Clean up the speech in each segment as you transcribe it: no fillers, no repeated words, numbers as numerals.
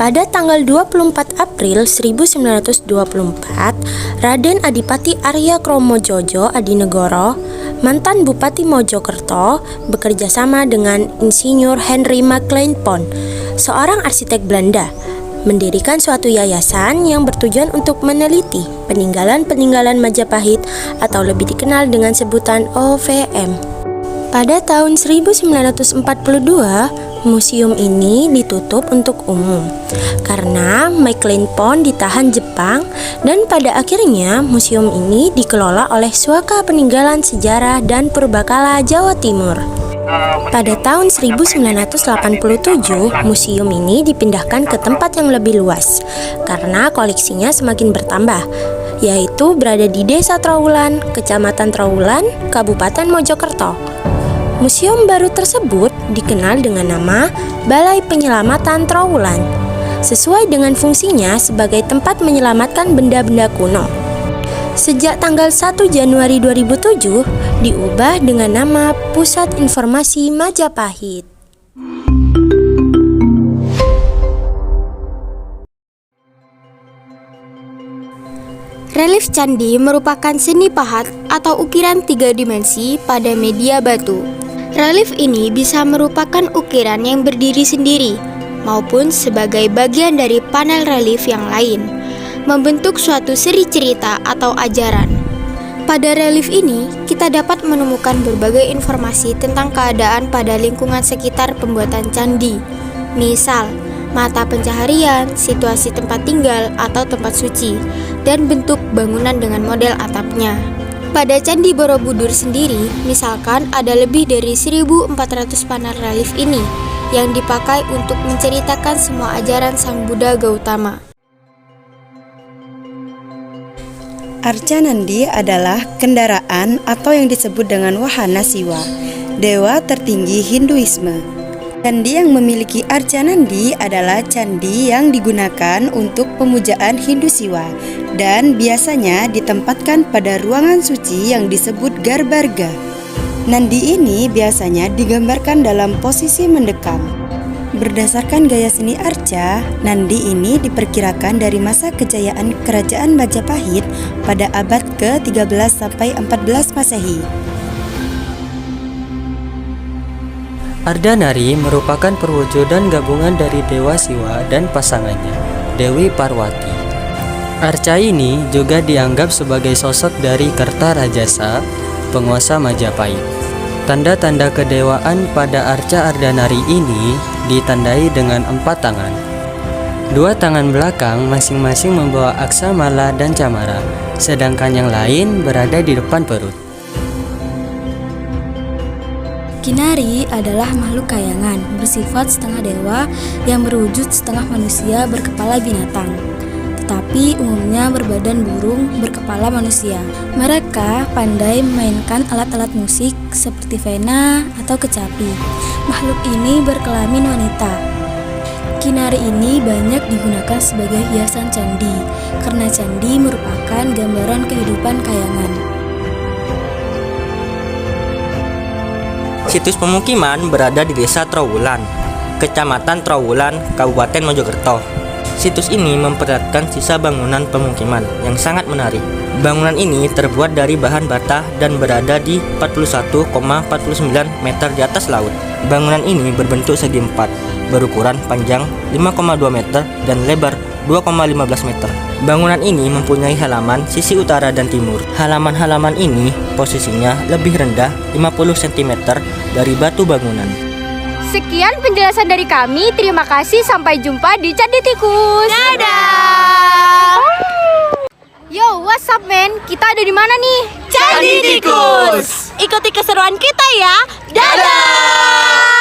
Pada tanggal 24 April 1924, Raden Adipati Arya Kromojojo Adinegoro, mantan Bupati Mojokerto, bekerja sama dengan Insinyur Henry Maclean Pond, seorang arsitek Belanda, mendirikan suatu yayasan yang bertujuan untuk meneliti peninggalan-peninggalan Majapahit atau lebih dikenal dengan sebutan OVM. Pada tahun 1942, museum ini ditutup untuk umum karena Maclean Pond ditahan Jepang, dan pada akhirnya museum ini dikelola oleh Suaka Peninggalan Sejarah dan Purbakala Jawa Timur. Pada tahun 1987, museum ini dipindahkan ke tempat yang lebih luas karena koleksinya semakin bertambah, yaitu berada di Desa Trowulan, Kecamatan Trowulan, Kabupaten Mojokerto. Museum baru tersebut dikenal dengan nama Balai Penyelamatan Trowulan, sesuai dengan fungsinya sebagai tempat menyelamatkan benda-benda kuno. Sejak tanggal 1 Januari 2007, diubah dengan nama Pusat Informasi Majapahit. Relief candi merupakan seni pahat atau ukiran 3 dimensi pada media batu. Relief ini bisa merupakan ukiran yang berdiri sendiri maupun sebagai bagian dari panel relief yang lain, membentuk suatu seri cerita atau ajaran. Pada relief ini, kita dapat menemukan berbagai informasi tentang keadaan pada lingkungan sekitar pembuatan candi. Misal, mata pencaharian, situasi tempat tinggal atau tempat suci, dan bentuk bangunan dengan model atapnya. Pada Candi Borobudur sendiri, misalkan ada lebih dari 1.400 panel relief ini yang dipakai untuk menceritakan semua ajaran Sang Buddha Gautama. Arca Nandi adalah kendaraan atau yang disebut dengan Wahana Siwa, dewa tertinggi Hinduisme. Candi yang memiliki Arca Nandi adalah candi yang digunakan untuk pemujaan Hindu Siwa dan biasanya ditempatkan pada ruangan suci yang disebut Garbarga. Nandi ini biasanya digambarkan dalam posisi mendekam. Berdasarkan gaya seni arca, Nandi ini diperkirakan dari masa kejayaan Kerajaan Majapahit pada abad ke-13 sampai 14 Masehi. Ardhanari merupakan perwujudan gabungan dari Dewa Siwa dan pasangannya, Dewi Parwati. Arca ini juga dianggap sebagai sosok dari Kertarajasa, penguasa Majapahit. Tanda-tanda kedewaan pada arca Ardhanari ini ditandai dengan 4 tangan. 2 tangan belakang masing-masing membawa aksa mala dan camara, sedangkan yang lain berada di depan perut. Kinari adalah makhluk kayangan bersifat setengah dewa yang berwujud setengah manusia berkepala binatang, tetapi umumnya berbadan burung berkepala manusia. Mereka pandai memainkan alat-alat musik seperti vena atau kecapi. Makhluk ini berkelamin wanita. Kinari ini banyak digunakan sebagai hiasan candi, karena candi merupakan gambaran kehidupan kayangan. Situs pemukiman berada di Desa Trowulan, Kecamatan Trowulan, Kabupaten Mojokerto. Situs ini memperlihatkan sisa bangunan pemukiman yang sangat menarik. Bangunan ini terbuat dari bahan bata dan berada di 41,49 meter di atas laut. Bangunan ini berbentuk segi empat, berukuran panjang 5,2 meter dan lebar 2,15 meter. Bangunan ini mempunyai halaman sisi utara dan timur. Halaman-halaman ini posisinya lebih rendah 50 cm dari batu bangunan. Sekian penjelasan dari kami. Terima kasih. Sampai jumpa di Candi Tikus. Dadah. Yo, what's up, man? Kita ada di mana nih? Candi Tikus. Ikuti keseruan kita ya. Dadah!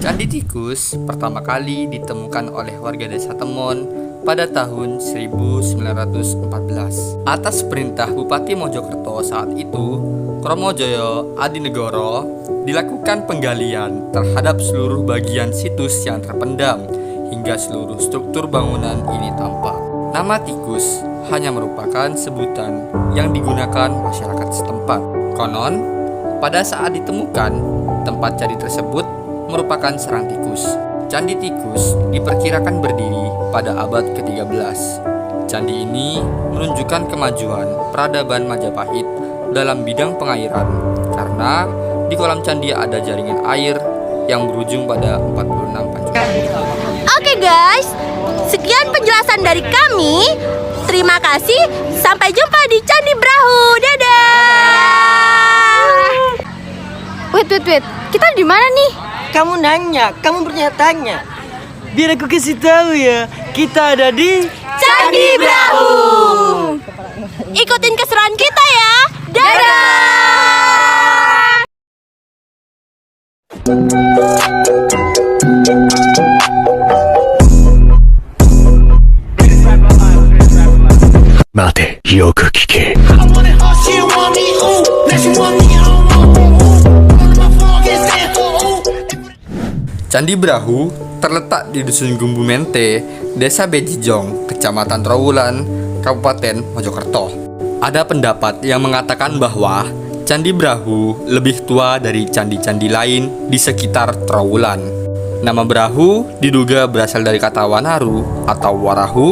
Candi Tikus pertama kali ditemukan oleh warga desa Temon pada tahun 1914. Atas perintah Bupati Mojokerto saat itu, Kromojoyo Adinegoro, dilakukan penggalian terhadap seluruh bagian situs yang terpendam hingga seluruh struktur bangunan ini tampak. Nama tikus hanya merupakan sebutan yang digunakan masyarakat setempat. Konon, pada saat ditemukan, tempat candi tersebut merupakan sarang tikus. Candi Tikus diperkirakan berdiri pada abad ke-13. Candi ini menunjukkan kemajuan peradaban Majapahit dalam bidang pengairan karena di kolam candi ada jaringan air yang berujung pada 46 pancuran. Oke guys, sekian penjelasan dari kami. Terima kasih. Sampai jumpa di Candi Brahu. Dadah. Wait. Kita di mana nih? Kamu nanya, kamu bertanya. Biar aku kasih tahu ya, kita ada di Candi Brahu. Ikutin keseruan kita ya. Dadah. Mate, yoku kike. Candi Brahu terletak di Dusun Gumbu Mente, Desa Bejijong, Kecamatan Trowulan, Kabupaten Mojokerto. Ada pendapat yang mengatakan bahwa Candi Brahu lebih tua dari candi-candi lain di sekitar Trowulan. Nama Brahu diduga berasal dari kata Wanaru atau Warahu,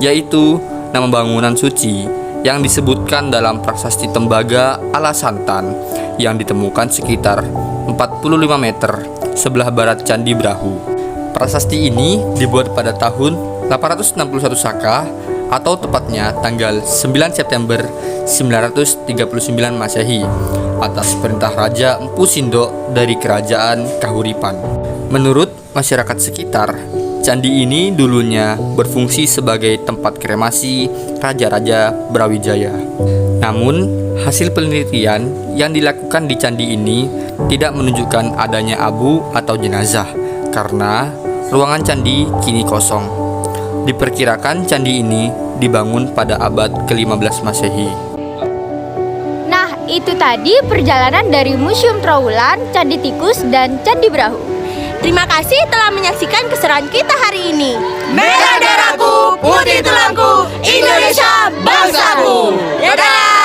yaitu nama bangunan suci yang disebutkan dalam prasasti Tembaga ala Santan yang ditemukan sekitar 45 meter sebelah barat Candi Brahu. Prasasti ini dibuat pada tahun 861 Saka atau tepatnya tanggal 9 September 939 Masehi atas perintah Raja Empu Sindok dari Kerajaan Kahuripan. Menurut masyarakat sekitar, candi ini dulunya berfungsi sebagai tempat kremasi Raja-Raja Brawijaya. Namun, hasil penelitian yang dilakukan di candi ini tidak menunjukkan adanya abu atau jenazah karena ruangan candi kini kosong. Diperkirakan candi ini dibangun pada abad ke-15 Masehi. Nah, itu tadi perjalanan dari Museum Trowulan, Candi Tikus, dan Candi Brahu. Terima kasih telah menyaksikan keseruan kita hari ini. Merah darahku, putih tulangku, Indonesia bangsaku. Dadah.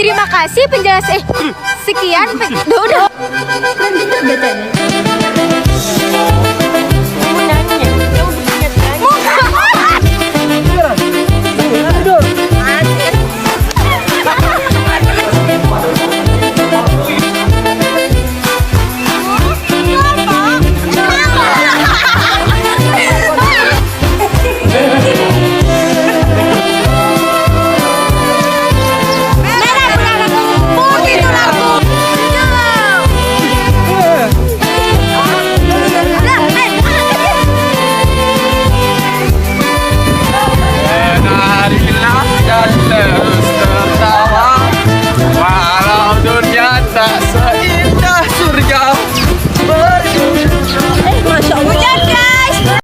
Terima kasih penjelasan. Sekian. Udah.